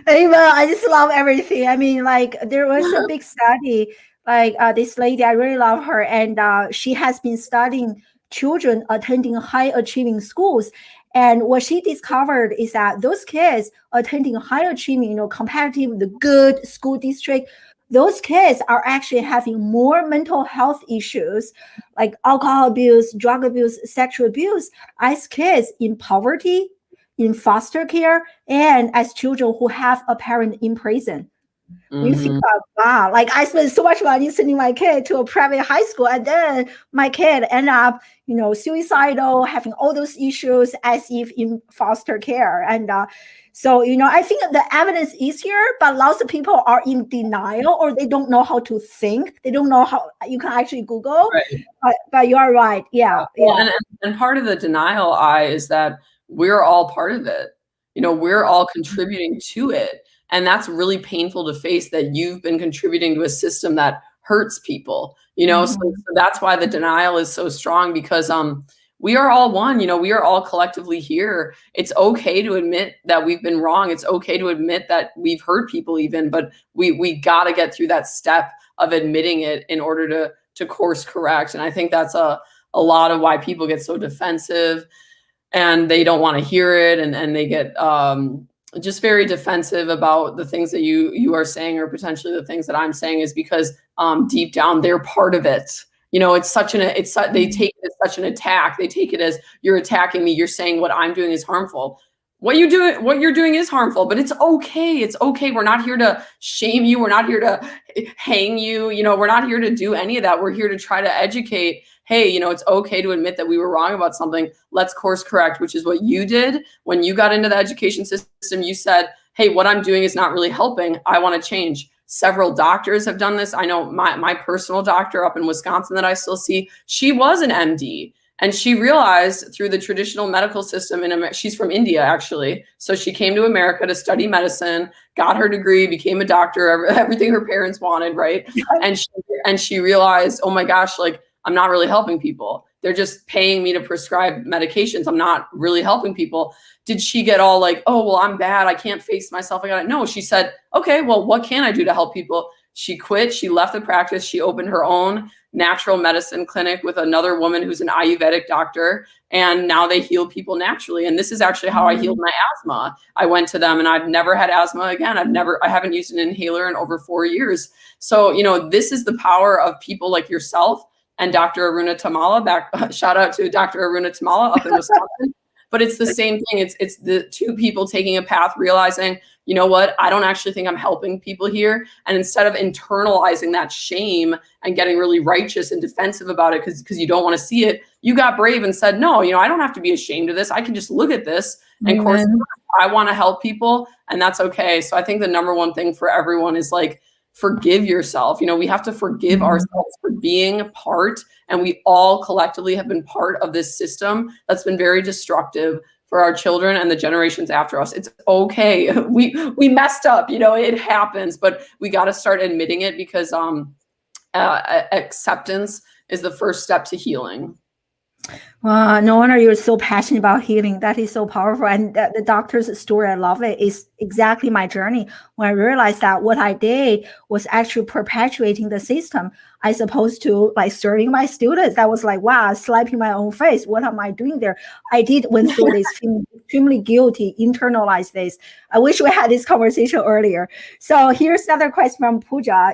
Well, I just love everything. I mean, like there was a big study, like this lady, I really love her, and she has been studying children attending high achieving schools. And what she discovered is that those kids attending high achieving, competitive, the good school district, those kids are actually having more mental health issues like alcohol abuse, drug abuse, sexual abuse as kids in poverty, in foster care, and as children who have a parent in prison. When you think about, wow, like I spent so much money sending my kid to a private high school, and then my kid end up, suicidal, having all those issues as if in foster care. And so, I think the evidence is here, but lots of people are in denial, or they don't know how to think. They don't know how you can actually Google, right. But you are right. Yeah. Well, and part of the denial, is that we're all part of it. We're all contributing to it. And that's really painful to face, that you've been contributing to a system that hurts people, so that's why the denial is so strong, because we are all one, we are all collectively here. It's okay to admit that we've been wrong. It's okay to admit that we've hurt people even, but we got to get through that step of admitting it in order to course correct. And I think that's a lot of why people get so defensive and they don't want to hear it. And they get, just very defensive about the things that you are saying, or potentially the things that I'm saying, is because deep down they're part of it. It's they take it as such an attack. They take it as, you're attacking me. You're saying what I'm doing is harmful. What you're doing is harmful, but it's okay. It's okay. We're not here to shame you. We're not here to hang you. We're not here to do any of that. We're here to try to educate. Hey, it's okay to admit that we were wrong about something. Let's course correct, which is what you did when you got into the education system. You said, hey, what I'm doing is not really helping. I want to change. Several doctors have done this. I know my personal doctor up in Wisconsin that I still see, she was an MD. And she realized through the traditional medical system she's from India, actually. So she came to America to study medicine, got her degree, became a doctor, everything her parents wanted, right? And she realized, oh my gosh, like, I'm not really helping people. They're just paying me to prescribe medications. I'm not really helping people. Did she get all like, oh, well, I'm bad. I can't face myself. I got it. No, she said, okay, well, what can I do to help people? She quit. She left the practice. She opened her own natural medicine clinic with another woman who's an Ayurvedic doctor. And now they heal people naturally. And this is actually how I healed my asthma. I went to them and I've never had asthma again. I haven't used an inhaler in over 4 years. So, this is the power of people like yourself and Dr. Aruna Tamala. Shout out to Dr. Aruna Tamala up in Wisconsin. But it's the same thing. It's the two people taking a path, realizing, you know what, I don't actually think I'm helping people here. And instead of internalizing that shame and getting really righteous and defensive about it because you don't want to see it, you got brave and said, no, I don't have to be ashamed of this. I can just look at this and course I want to help people, and that's okay. So I think the number one thing for everyone is like, forgive yourself. We have to forgive ourselves for being part, and we all collectively have been part of this system that's been very destructive for our children and the generations after us. It's okay. We messed up, it happens, but we got to start admitting it, because acceptance is the first step to healing. No wonder you're so passionate about healing. That is so powerful. And the doctor's story, I love it. It's exactly my journey. When I realized that what I did was actually perpetuating the system, as opposed to like serving my students. That was like, wow, slapping my own face. What am I doing there? I went through this, feeling extremely guilty, internalized this. I wish we had this conversation earlier. So here's another question from Pooja.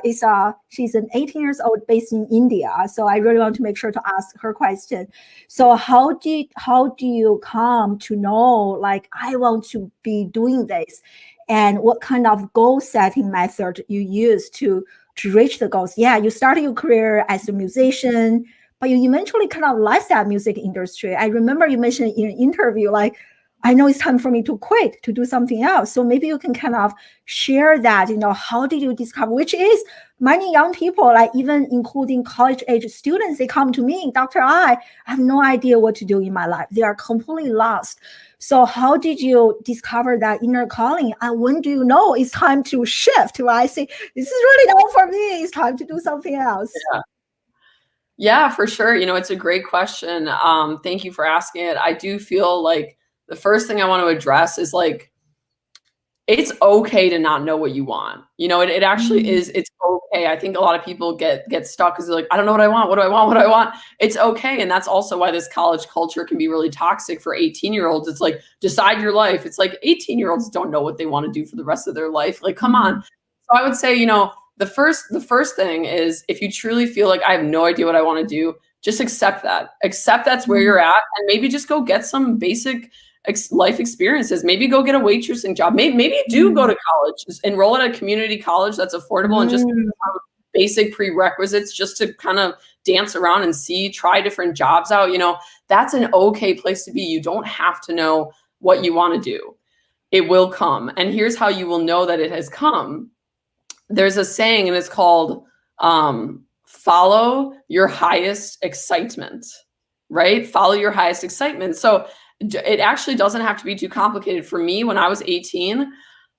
She's an 18 years old based in India. So I really want to make sure to ask her question. So how do you come to know, like, I want to be doing this? And what kind of goal setting method you use to reach the goals? Yeah, you started your career as a musician, but you eventually kind of left that music industry. I remember you mentioned in an interview, like, I know it's time for me to quit, to do something else. So maybe you can kind of share that, how did you discover, which is many young people, like even including college age students, they come to me, Dr. I have no idea what to do in my life. They are completely lost. So how did you discover that inner calling? And when do you know it's time to shift? Right? I say, this is really not for me. It's time to do something else. Yeah, for sure. It's a great question. Thank you for asking it. I do feel like the first thing I want to address is like, it's okay to not know what you want. It actually is. It's okay. I think a lot of people get stuck because they're like, I don't know what I want. What do I want? What do I want? It's okay. And that's also why this college culture can be really toxic for 18-year-olds. It's like, decide your life. It's like 18-year-olds don't know what they want to do for the rest of their life. Like, come on. So I would say, the first thing is, if you truly feel like I have no idea what I want to do, just accept that. Accept that's where you're at, and maybe just go get some basic life experiences. Maybe go get a waitressing job. Maybe do go to college, just enroll at a community college that's affordable, and just basic prerequisites just to kind of dance around and try different jobs out. That's an okay place to be. You don't have to know what you want to do. It will come. And here's how you will know that it has come. There's a saying, and it's called follow your highest excitement, right? Follow your highest excitement. So it actually doesn't have to be too complicated. For me, when I was 18,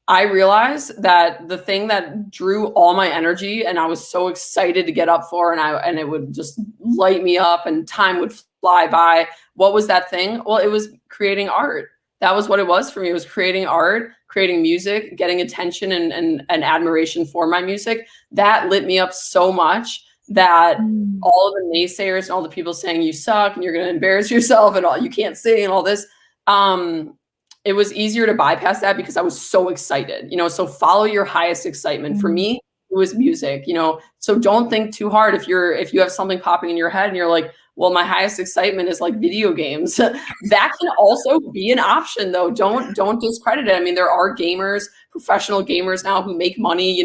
I realized that the thing that drew all my energy and I was so excited to get up for, and it would just light me up and time would fly by. What was that thing? Well, it was creating art. That was what it was for me. It was creating art, creating music, getting attention and admiration for my music. That lit me up so much that all of the naysayers and all the people saying you suck and you're going to embarrass yourself and all, you can't sing and all this, it was easier to bypass that because I was so excited, so follow your highest excitement. For me, it was music, so don't think too hard. If you have something popping in your head and you're like, well, my highest excitement is like video games, that can also be an option though. Don't discredit it. I mean, there are gamers, professional gamers now who make money,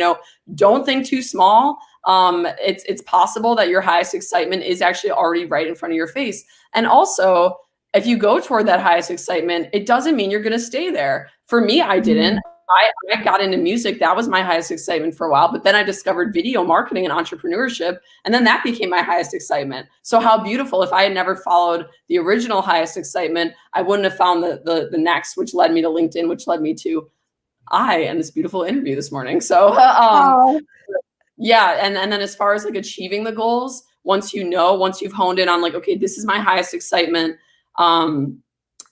don't think too small. It's possible that your highest excitement is actually already right in front of your face. And also, if you go toward that highest excitement, it doesn't mean you're going to stay there. For me, I didn't. I got into music. That was my highest excitement for a while. But then I discovered video marketing and entrepreneurship. And then that became my highest excitement. So how beautiful. If I had never followed the original highest excitement, I wouldn't have found the next, which led me to LinkedIn, which led me to and this beautiful interview this morning. So yeah. And then as far as like achieving the goals, once you've honed in on like, okay, this is my highest excitement.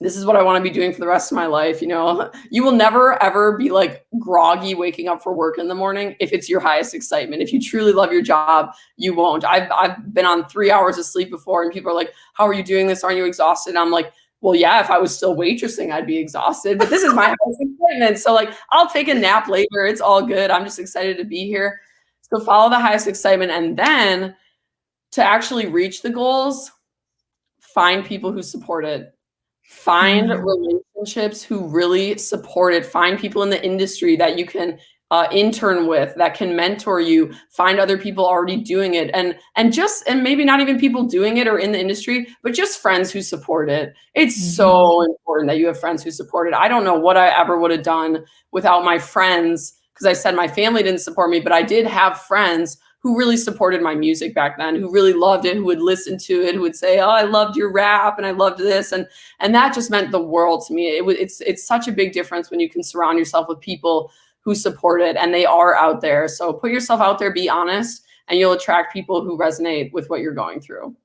This is what I want to be doing for the rest of my life. You will never, ever be like groggy waking up for work in the morning if it's your highest excitement. If you truly love your job, you won't. I've been on 3 hours of sleep before and people are like, how are you doing this? Aren't you exhausted? And I'm like, well, yeah, if I was still waitressing, I'd be exhausted, but this is my highest excitement. So like, I'll take a nap later. It's all good. I'm just excited to be here. So follow the highest excitement. And then to actually reach the goals, find people who support it. Find relationships who really support it. Find people in the industry that you can intern with, that can mentor you. Find other people already doing it, and maybe not even people doing it or in the industry, but just friends who support it. It's so important that you have friends who support it. I don't know what I ever would have done without my friends, because I said my family didn't support me, but I did have friends who really supported my music back then, who really loved it, who would listen to it, who would say, oh, I loved your rap and I loved this. And that just meant the world to me. It's such a big difference when you can surround yourself with people who support it, and they are out there. So put yourself out there, be honest, and you'll attract people who resonate with what you're going through.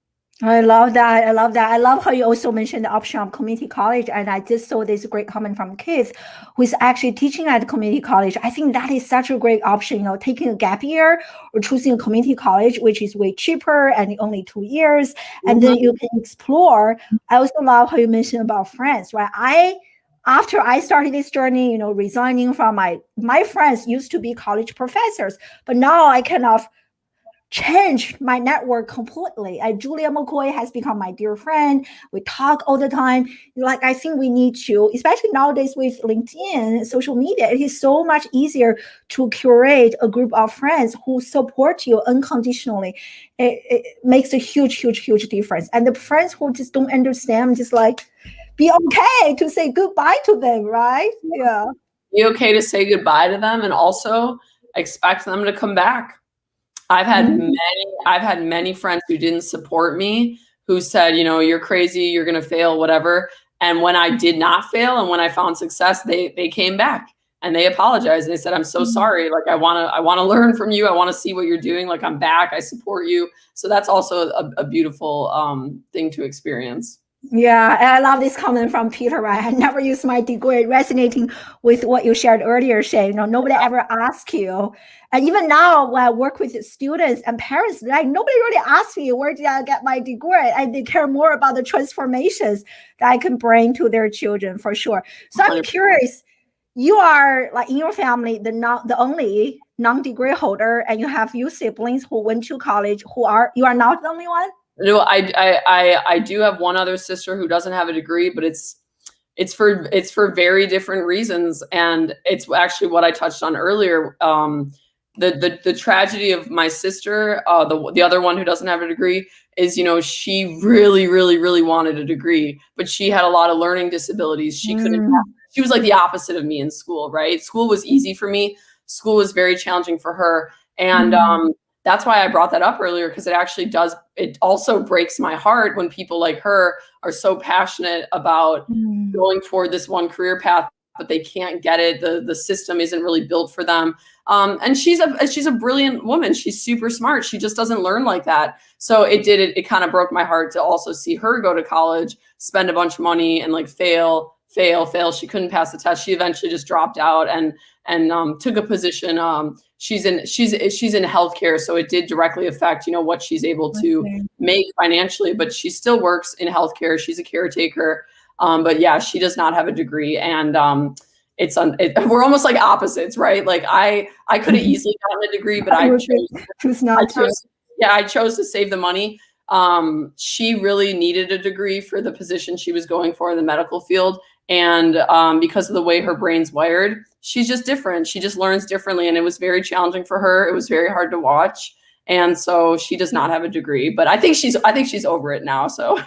I love that. I love that. I love how you also mentioned the option of community college. And I just saw this great comment from Keith, who is actually teaching at community college. I think that is such a great option, taking a gap year or choosing a community college, which is way cheaper and only 2 years. And then you can explore. I also love how you mentioned about friends, right? After I started this journey, resigning from my friends used to be college professors, but now I kind of changed my network completely. Julia McCoy has become my dear friend. We talk all the time. Like, I think we need to, especially nowadays with LinkedIn, social media, it is so much easier to curate a group of friends who support you unconditionally. It makes a huge, huge, huge difference. And the friends who just don't understand, just like, be okay to say goodbye to them, right? Yeah. Be okay to say goodbye to them, and also expect them to come back. I've had many friends who didn't support me, who said, you know, you're crazy, you're going to fail, whatever. And when I did not fail and when I found success, they came back and they apologized. They said, I'm so sorry. Like, I want to learn from you. I want to see what you're doing. Like, I'm back. I support you. So that's also a beautiful thing to experience. Yeah, and I love this comment from Peter, right? I never used my degree, resonating with what you shared earlier, Shay. You know, nobody ever asked you. And even now, when I work with students and parents, like, nobody really asks me, where did I get my degree? And they care more about the transformations that I can bring to their children, for sure. So I'm curious, you are, like, in your family, the only non-degree holder, and you have few siblings who went to college, you are not the only one? No, I do have one other sister who doesn't have a degree, but it's for very different reasons, and it's actually what I touched on earlier. The tragedy of my sister, the other one who doesn't have a degree, is, you know, she really wanted a degree, but she had a lot of learning disabilities. She couldn't. She was like the opposite of me in school, right? School was easy for me. School was very challenging for her, and that's why I brought that up earlier, because it also breaks my heart when people like her are so passionate about going toward this one career path, but they can't get it. The system isn't really built for them. And she's a brilliant woman. She's super smart. She just doesn't learn like that. So it kind of broke my heart to also see her go to college, spend a bunch of money, and like fail. She couldn't pass the test. She eventually just dropped out and took a position. She's in healthcare, so it did directly affect, you know, what she's able to make financially, but she still works in healthcare. She's a caretaker. But yeah, she does not have a degree, and we're almost like opposites, right? Like, I could have easily gotten a degree, but I chose to save the money. She really needed a degree for the position she was going for in the medical field. And because of the way her brain's wired, she's just different. She just learns differently. And it was very challenging for her. It was very hard to watch. And so she does not have a degree, but I think she's over it now. So,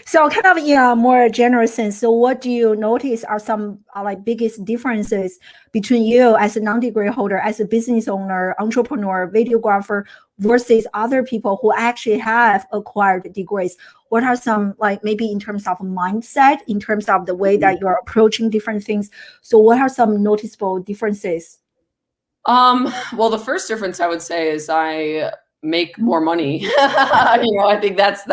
so kind of in a more general sense, so what do you notice are some like biggest differences between you as a non-degree holder, as a business owner, entrepreneur, videographer, versus other people who actually have acquired degrees? What are some, like, maybe in terms of mindset, in terms of the way that you're approaching different things? So what are some noticeable differences? Well, the first difference I would say is I make more money. You know, I think that's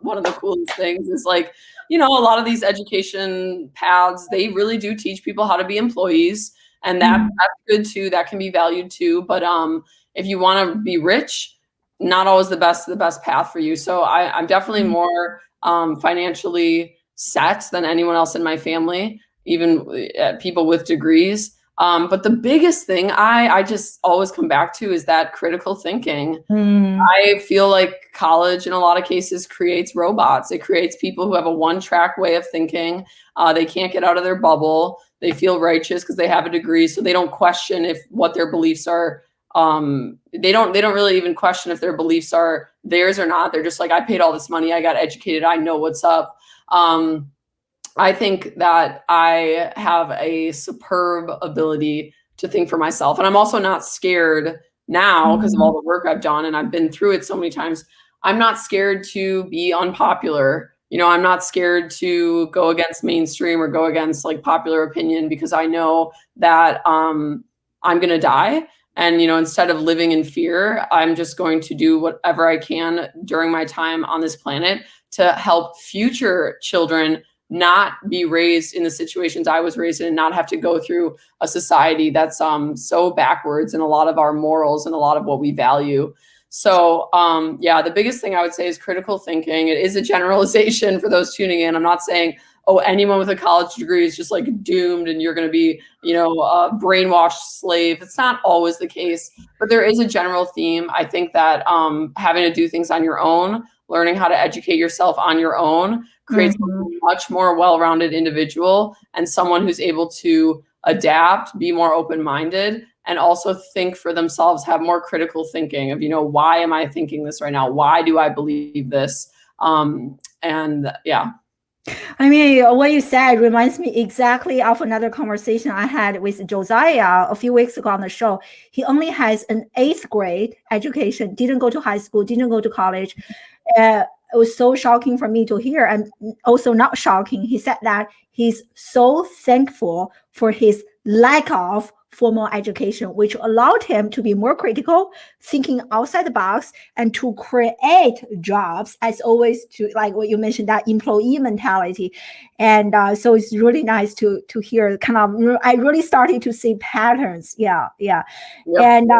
one of the coolest things is, like, you know, a lot of these education paths, they really do teach people how to be employees, and that's good too. That can be valued too. But if you want to be rich, not always the best path for you. So I'm definitely more financially set than anyone else in my family, even people with degrees. But the biggest thing I just always come back to is that critical thinking. I feel like college in a lot of cases creates robots. It creates people who have a one-track way of thinking. They can't get out of their bubble. They feel righteous because they have a degree, so they don't question if what their beliefs are. They don't really even question if their beliefs are theirs or not. They're just like, I paid all this money. I got educated. I know what's up. I think that I have a superb ability to think for myself. And I'm also not scared now because of all the work I've done, and I've been through it so many times. I'm not scared to be unpopular. You know, I'm not scared to go against mainstream or go against like popular opinion, because I know that I'm going to die. And, you know, instead of living in fear, I'm just going to do whatever I can during my time on this planet to help future children not be raised in the situations I was raised in, and not have to go through a society that's so backwards in a lot of our morals and a lot of what we value. So yeah, the biggest thing I would say is critical thinking. It is a generalization for those tuning in. I'm not saying, oh, anyone with a college degree is just like doomed and you're going to be, you know, a brainwashed slave. It's not always the case, but there is a general theme. I think that having to do things on your own, learning how to educate yourself on your own, creates a much more well-rounded individual, and someone who's able to adapt, be more open-minded, and also think for themselves, have more critical thinking of, you know, why am I thinking this right now? Why do I believe this? And yeah. I mean, what you said reminds me exactly of another conversation I had with Josiah a few weeks ago on the show. He only has an eighth grade education, didn't go to high school, didn't go to college. It was so shocking for me to hear, and also not shocking. He said that he's so thankful for his lack of formal education, which allowed him to be more critical, thinking outside the box, and to create jobs, as always, to like what you mentioned, that employee mentality. And so it's really nice to hear kind of, I really started to see patterns. Yeah, yeah. Yep. And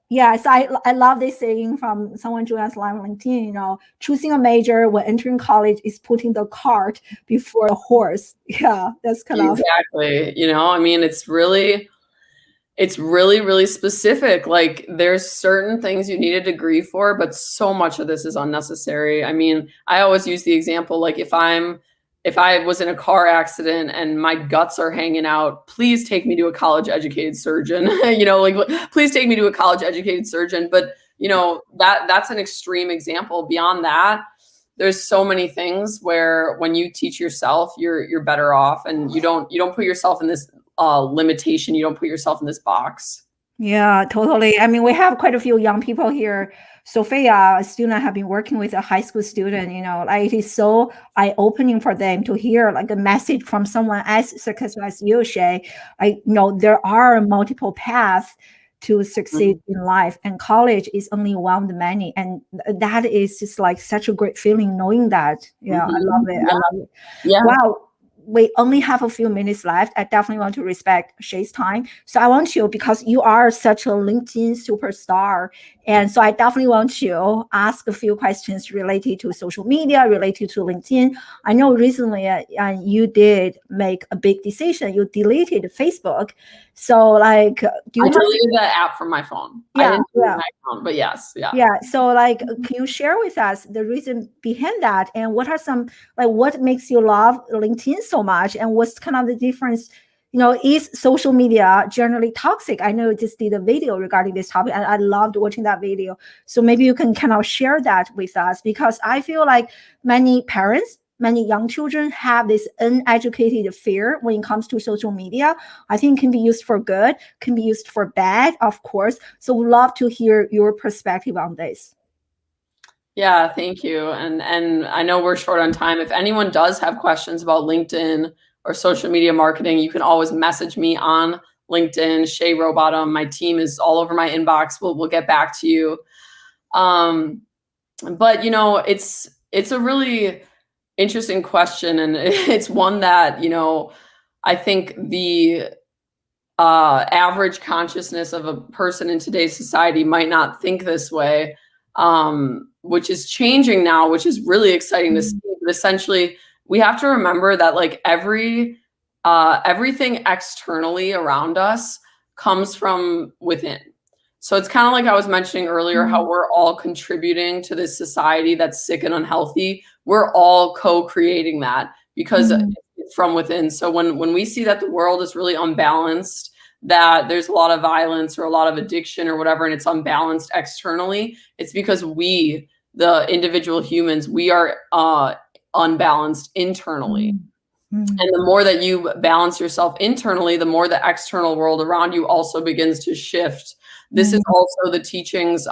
yes, I love this saying from someone joining us live on LinkedIn, you know, choosing a major when entering college is putting the cart before the horse. Yeah, that's kind of. Exactly. You know, I mean, it's really, really specific. Like there's certain things you need a degree for, but so much of this is unnecessary. I mean, I always use the example, like if I was in a car accident and my guts are hanging out, please take me to a college educated surgeon. You know, like please take me to a college educated surgeon. But you know, that's an extreme example. Beyond that, there's so many things where when you teach yourself, you're better off, and you don't put yourself in this limitation. You don't put yourself in this box. Yeah, totally. I mean, we have quite a few young people here. Sophia, a student I have been working with, a high school student, you know, like it is so eye-opening for them to hear like a message from someone as successful as you, Shay. I know there are multiple paths to succeed in life, and college is only one of the many. And that is just like such a great feeling knowing that. Yeah, I love it. I love it. Yeah. Wow. We only have a few minutes left. I definitely want to respect Shay's time. So I want you, because you are such a LinkedIn superstar. And so I definitely want to ask a few questions related to social media, related to LinkedIn. I know recently you did make a big decision. You deleted Facebook. So like, do you I deleted the app from my phone. Yeah, I didn't delete yeah. my phone, but yes, yeah. Yeah. So like, can you share with us the reason behind that, and what are some, like, what makes you love LinkedIn so much, and what's kind of the difference? You know, is social media generally toxic? I know you just did a video regarding this topic, and I loved watching that video. So maybe you can kind of share that with us, because I feel like many parents, many young children have this uneducated fear when it comes to social media. I think it can be used for good, can be used for bad, of course. So we'd love to hear your perspective on this. Yeah, thank you. And I know we're short on time. If anyone does have questions about LinkedIn or social media marketing, you can always message me on LinkedIn, Shay Rowbottom. My team is all over my inbox. We'll get back to you. But you know, it's a really interesting question, and it's one that, you know, I think the average consciousness of a person in today's society might not think this way, which is changing now, which is really exciting to see. But essentially, we have to remember that like everything externally around us comes from within. So it's kind of like I was mentioning earlier, how we're all contributing to this society that's sick and unhealthy. We're all co-creating that because it's from within. So when we see that the world is really unbalanced, that there's a lot of violence or a lot of addiction or whatever, and it's unbalanced externally, it's because we, the individual humans, we are unbalanced internally. And the more that you balance yourself internally, the more the external world around you also begins to shift. This is also the teachings.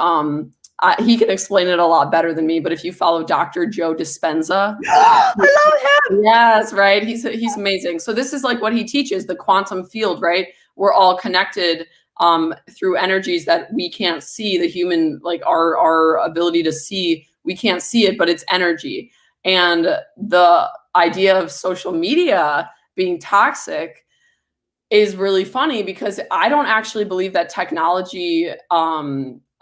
He can explain it a lot better than me, but if you follow Dr. Joe Dispenza, I love him. Yes, right. He's amazing. So this is like what he teaches, the quantum field, right? We're all connected through energies that we can't see. The human, like our ability to see, we can't see it, but it's energy. And the idea of social media being toxic is really funny, because I don't actually believe that technology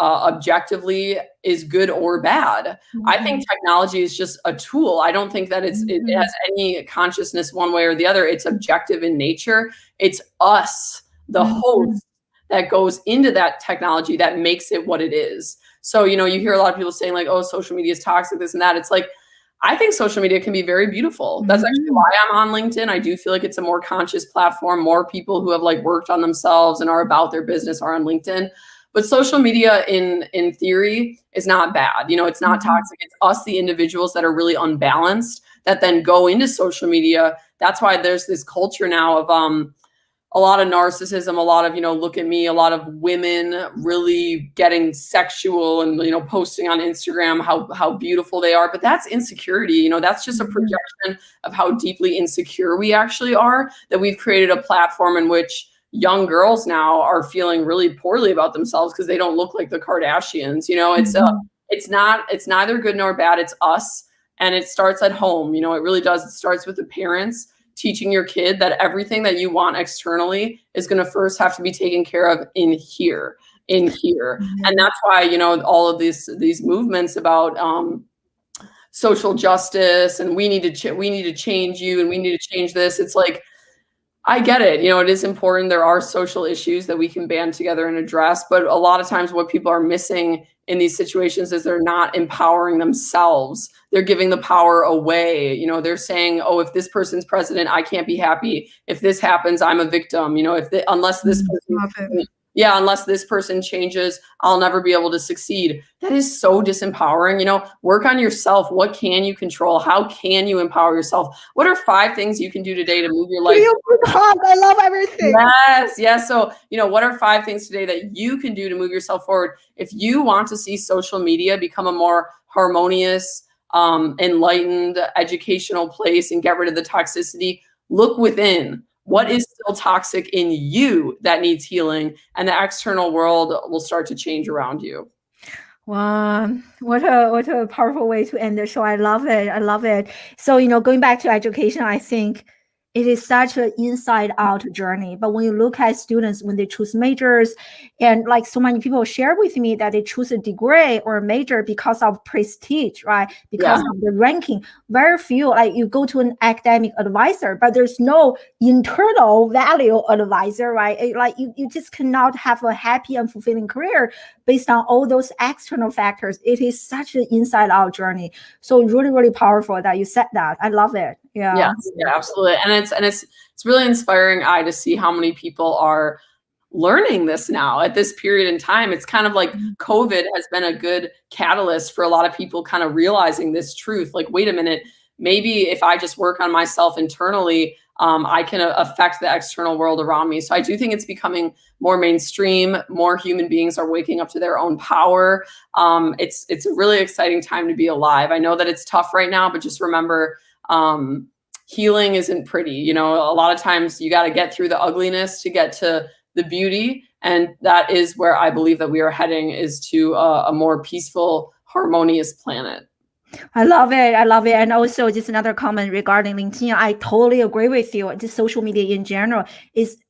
objectively is good or bad. I think technology is just a tool. I don't think that it has any consciousness one way or the other. It's objective in nature. It's us, the host, that goes into that technology that makes it what it is. So, you know, you hear a lot of people saying like, oh, social media is toxic, this and that. It's like, I think social media can be very beautiful. That's actually why I'm on LinkedIn. I do feel like it's a more conscious platform. More people who have like worked on themselves and are about their business are on LinkedIn. But social media in theory is not bad. You know, it's not toxic. It's us, the individuals that are really unbalanced, that then go into social media. That's why there's this culture now of a lot of narcissism, a lot of, look at me, a lot of women really getting sexual and, posting on Instagram how beautiful they are. But that's insecurity. That's just a projection of how deeply insecure we actually are, that we've created a platform in which young girls now are feeling really poorly about themselves because they don't look like the Kardashians. It's neither good nor bad. It's us. And it starts at home. It really does. It starts with the parents teaching your kid that everything that you want externally is going to first have to be taken care of in here. And that's why, all of these movements about social justice and we need to change you and we need to change this. It's like, I get it. It is important. There are social issues that we can band together and address. But a lot of times what people are missing in these situations is they're not empowering themselves. They're giving the power away. They're saying, oh, if this person's president, I can't be happy. If this happens, I'm a victim. Unless this person changes, I'll never be able to succeed. That is so disempowering. Work on yourself. What can you control? How can you empower yourself? What are 5 things you can do today to move your life? I love everything. Yes. So, what are 5 things today that you can do to move yourself forward? If you want to see social media become a more harmonious, enlightened, educational place and get rid of the toxicity, look within. What is still toxic in you that needs healing? And the external world will start to change around you. Wow, what a powerful way to end the show. I love it. So, going back to education, I think it is such an inside out journey. But when you look at students, when they choose majors, and like so many people share with me that they choose a degree or a major because of prestige, right? Because of the ranking. Very few, like you go to an academic advisor, but there's no internal value advisor, right? Like you just cannot have a happy and fulfilling career based on all those external factors. It is such an inside out journey. So really, really powerful that you said that. I love it. Yeah, absolutely. And it's really inspiring to see how many people are learning this now at this period in time. It's kind of like COVID has been a good catalyst for a lot of people kind of realizing this truth. Like, wait a minute, maybe if I just work on myself internally, I can affect the external world around me. So I do think it's becoming more mainstream. More human beings are waking up to their own power. It's a really exciting time to be alive. I know that it's tough right now, but just remember, healing isn't pretty. A lot of times you got to get through the ugliness to get to the beauty. And that is where I believe that we are heading, is to a more peaceful, harmonious planet. I love it. And also just another comment regarding LinkedIn. I totally agree with you. Just social media in general,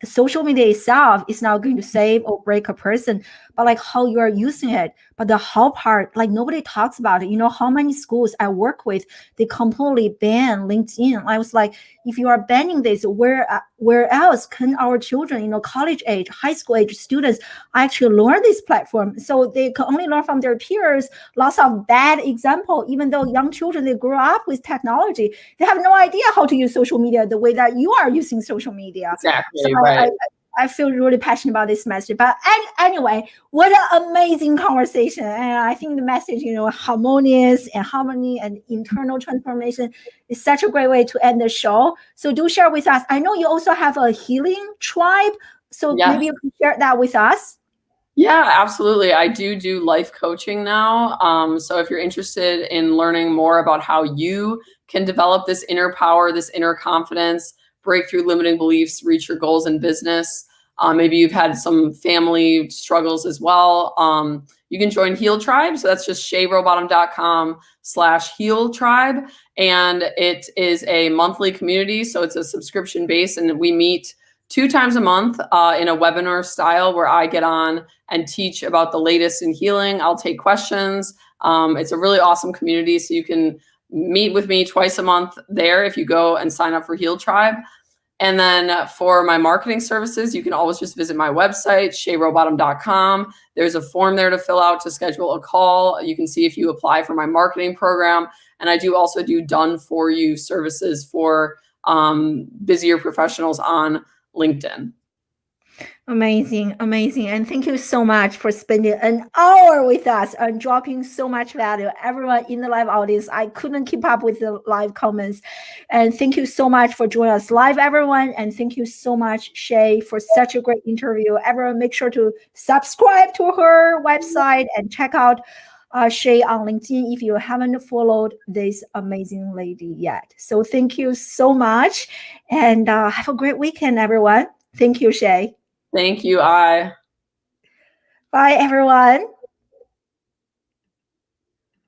social media itself is not going to save or break a person, but like how you are using it. But the how part, like nobody talks about it. How many schools I work with, they completely ban LinkedIn. I was like, if you are banning this, where else can our children, college age, high school age students actually learn this platform? So they can only learn from their peers. Lots of bad example, even though young children, they grow up with technology, they have no idea how to use social media the way that you are using social media. Exactly, so right. I feel really passionate about this message. But anyway, what an amazing conversation. And I think the message, harmonious and harmony and internal transformation is such a great way to end the show. So do share with us. I know you also have a healing tribe. So maybe you can share that with us. Yeah, absolutely. I do life coaching now. So if you're interested in learning more about how you can develop this inner power, this inner confidence, break through limiting beliefs, reach your goals in business, maybe you've had some family struggles as well, you can join Heal Tribe. So that's just shayrowbottom.com/Heal Tribe. And it is a monthly community. So it's a subscription base, and we meet 2 times a month in a webinar style where I get on and teach about the latest in healing. I'll take questions. It's a really awesome community. So you can meet with me twice a month there if you go and sign up for Heal Tribe. And then for my marketing services, you can always just visit my website, shayrowbottom.com. There's a form there to fill out to schedule a call. You can see if you apply for my marketing program. And I do also do done for you services for busier professionals on LinkedIn. Amazing, amazing. And thank you so much for spending an hour with us and dropping so much value. Everyone in the live audience, I couldn't keep up with the live comments. And thank you so much for joining us live, everyone. And thank you so much, Shay, for such a great interview. Everyone, make sure to subscribe to her website and check out Shay on LinkedIn if you haven't followed this amazing lady yet. So thank you so much. And have a great weekend, everyone. Thank you, Shay. Thank you, Bye, everyone.